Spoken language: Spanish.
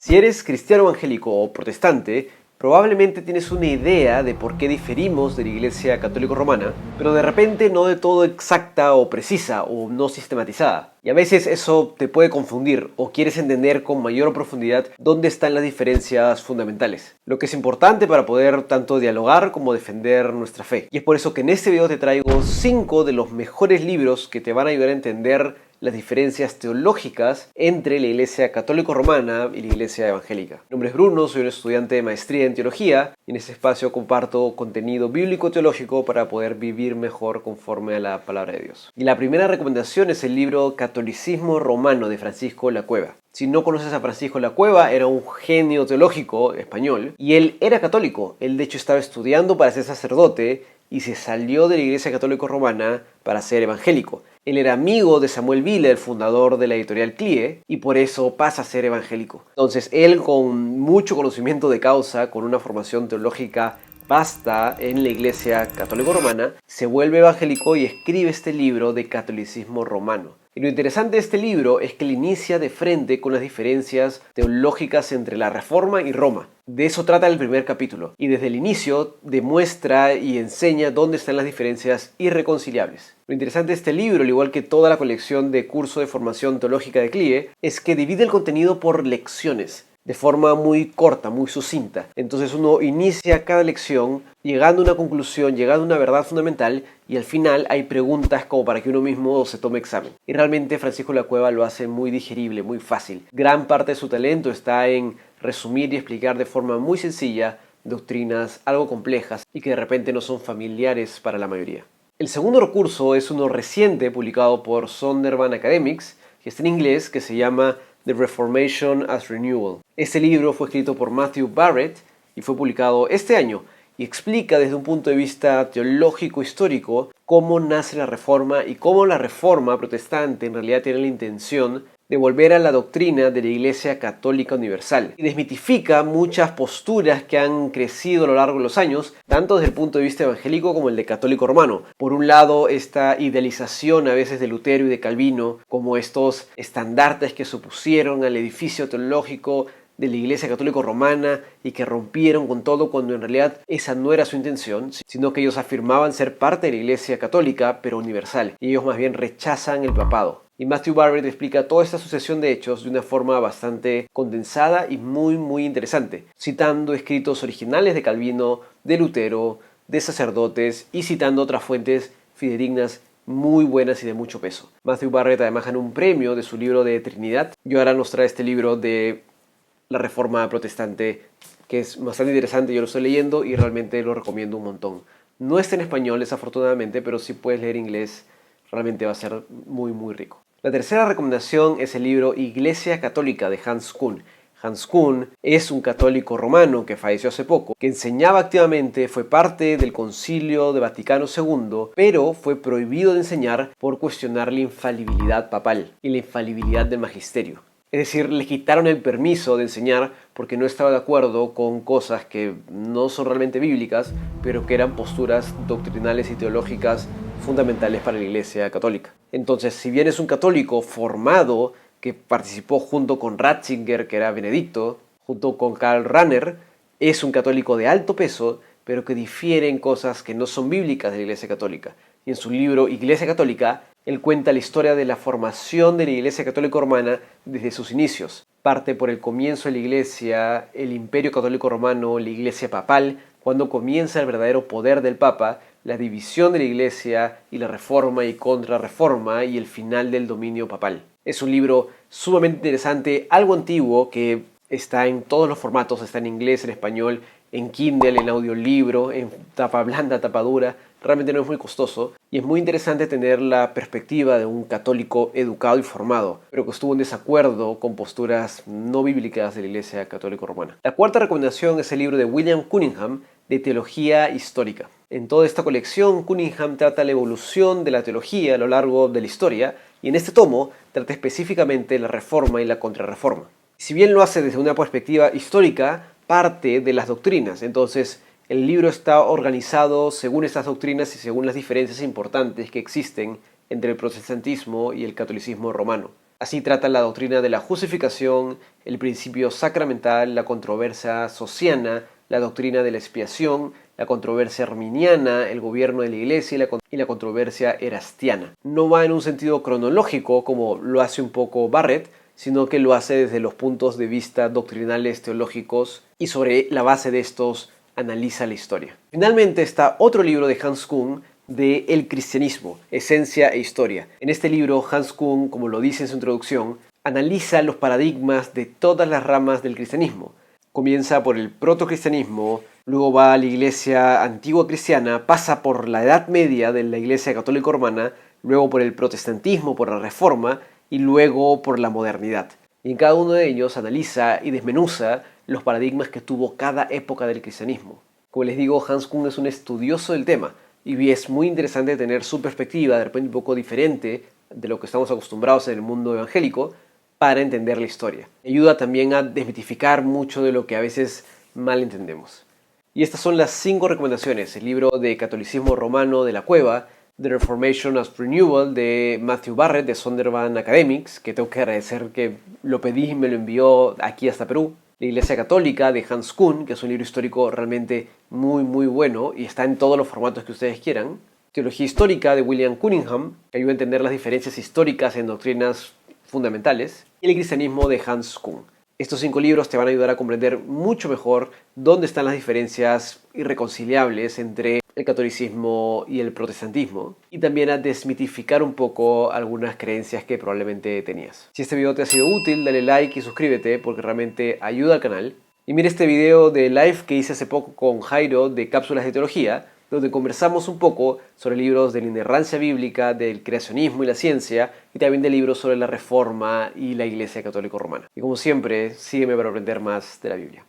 Si eres cristiano evangélico o protestante, probablemente tienes una idea de por qué diferimos de la Iglesia Católica Romana, pero de repente no de todo exacta o precisa o no sistematizada. Y a veces eso te puede confundir o quieres entender con mayor profundidad dónde están las diferencias fundamentales. Lo que es importante para poder tanto dialogar como defender nuestra fe. Y es por eso que en este video te traigo 5 de los mejores libros que te van a ayudar a entender las diferencias teológicas entre la Iglesia Católica Romana y la Iglesia Evangélica. Mi nombre es Bruno, soy un estudiante de maestría en teología y en este espacio comparto contenido bíblico-teológico para poder vivir mejor conforme a la palabra de Dios. Y la primera recomendación es el libro Catolicismo Romano de Francisco Lacueva. Si no conoces a Francisco Lacueva, era un genio teológico español y él era católico. Él de hecho estaba estudiando para ser sacerdote y se salió de la Iglesia Católica Romana para ser evangélico. Él era amigo de Samuel Vila, el fundador de la editorial CLIE, y por eso pasa a ser evangélico. Entonces él, con mucho conocimiento de causa, con una formación teológica vasta en la Iglesia Católica Romana, se vuelve evangélico y escribe este libro de Catolicismo Romano. Y lo interesante de este libro es que él inicia de frente con las diferencias teológicas entre la Reforma y Roma. De eso trata el primer capítulo, y desde el inicio demuestra y enseña dónde están las diferencias irreconciliables. Lo interesante de este libro, al igual que toda la colección de curso de formación teológica de CLIE, es que divide el contenido por lecciones, de forma muy corta, muy sucinta. Entonces uno inicia cada lección llegando a una conclusión, llegando a una verdad fundamental, y al final hay preguntas como para que uno mismo se tome examen. Y realmente Francisco Lacueva lo hace muy digerible, muy fácil. Gran parte de su talento está en resumir y explicar de forma muy sencilla doctrinas algo complejas y que de repente no son familiares para la mayoría. El segundo recurso es uno reciente publicado por Zondervan Academics, que está en inglés, que se llama The Reformation as Renewal. Este libro fue escrito por Matthew Barrett y fue publicado este año y explica desde un punto de vista teológico histórico cómo nace la Reforma y cómo la Reforma protestante en realidad tiene la intención de volver a la doctrina de la Iglesia Católica Universal. Y desmitifica muchas posturas que han crecido a lo largo de los años, tanto desde el punto de vista evangélico como el de católico romano. Por un lado, esta idealización a veces de Lutero y de Calvino como estos estandartes que se opusieron al edificio teológico de la Iglesia Católica Romana y que rompieron con todo cuando en realidad esa no era su intención, sino que ellos afirmaban ser parte de la Iglesia Católica pero universal, y ellos más bien rechazan el papado. Y Matthew Barrett explica toda esta sucesión de hechos de una forma bastante condensada y muy interesante, citando escritos originales de Calvino, de Lutero, de sacerdotes y citando otras fuentes fidedignas muy buenas y de mucho peso. Matthew Barrett además ganó un premio de su libro de Trinidad y ahora nos trae este libro de la Reforma Protestante, que es bastante interesante. Yo lo estoy leyendo y realmente lo recomiendo un montón. No está en español desafortunadamente, pero si puedes leer inglés realmente va a ser muy rico. La tercera recomendación es el libro Iglesia Católica de Hans Küng. Hans Küng es un católico romano que falleció hace poco, que enseñaba activamente, fue parte del Concilio de Vaticano II, pero fue prohibido de enseñar por cuestionar la infalibilidad papal y la infalibilidad del magisterio. Es decir, le quitaron el permiso de enseñar porque no estaba de acuerdo con cosas que no son realmente bíblicas, pero que eran posturas doctrinales y teológicas fundamentales para la Iglesia Católica. Entonces, si bien es un católico formado que participó junto con Ratzinger, que era Benedicto, junto con Karl Rahner, es un católico de alto peso, pero que difiere en cosas que no son bíblicas de la Iglesia Católica. Y en su libro Iglesia Católica, él cuenta la historia de la formación de la Iglesia Católica Romana desde sus inicios. Parte por el comienzo de la Iglesia, el Imperio Católico Romano, la Iglesia Papal, cuando comienza el verdadero poder del Papa, la división de la Iglesia y la Reforma y Contrarreforma y el final del dominio papal. Es un libro sumamente interesante, algo antiguo, que está en todos los formatos, está en inglés, en español, en Kindle, en audiolibro, en tapa blanda, tapa dura. Realmente no es muy costoso y es muy interesante tener la perspectiva de un católico educado y formado, pero que estuvo en desacuerdo con posturas no bíblicas de la Iglesia Católica Romana. La cuarta recomendación es el libro de William Cunningham de Teología Histórica. En toda esta colección, Cunningham trata la evolución de la teología a lo largo de la historia y en este tomo trata específicamente la Reforma y la Contrarreforma. Si bien lo hace desde una perspectiva histórica, parte de las doctrinas. Entonces, el libro está organizado según estas doctrinas y según las diferencias importantes que existen entre el protestantismo y el catolicismo romano. Así trata la doctrina de la justificación, el principio sacramental, la controversia sociana, la doctrina de la expiación, la controversia arminiana, el gobierno de la iglesia y la controversia erastiana. No va en un sentido cronológico como lo hace un poco Barrett, sino que lo hace desde los puntos de vista doctrinales, teológicos, y sobre la base de estos analiza la historia. Finalmente está otro libro de Hans Küng de El cristianismo, esencia e historia. En este libro Hans Küng, como lo dice en su introducción, analiza los paradigmas de todas las ramas del cristianismo. Comienza por el protocristianismo, luego va a la iglesia antigua cristiana, pasa por la Edad Media de la iglesia católica romana, luego por el protestantismo, por la Reforma y luego por la modernidad. Y en cada uno de ellos analiza y desmenuza los paradigmas que tuvo cada época del cristianismo. Como les digo, Hans Küng es un estudioso del tema y es muy interesante tener su perspectiva, de repente un poco diferente de lo que estamos acostumbrados en el mundo evangélico, para entender la historia. Ayuda también a desmitificar mucho de lo que a veces mal entendemos. Y estas son las 5 recomendaciones. El libro de Catolicismo Romano de la Cueva, The Reformation as Renewal de Matthew Barrett de Zondervan Academics, que tengo que agradecer que lo pedí y me lo envió aquí hasta Perú. La Iglesia Católica de Hans Küng, que es un libro histórico realmente muy bueno y está en todos los formatos que ustedes quieran. Teología Histórica de William Cunningham, que ayuda a entender las diferencias históricas en doctrinas fundamentales, y el cristianismo de Hans Küng. Estos 5 libros te van a ayudar a comprender mucho mejor dónde están las diferencias irreconciliables entre el catolicismo y el protestantismo, y también a desmitificar un poco algunas creencias que probablemente tenías. Si este video te ha sido útil, dale like y suscríbete porque realmente ayuda al canal. Y mira este video de live que hice hace poco con Jairo de Cápsulas de Teología, donde conversamos un poco sobre libros de la inerrancia bíblica, del creacionismo y la ciencia, y también de libros sobre la Reforma y la Iglesia Católica Romana. Y como siempre, sígueme para aprender más de la Biblia.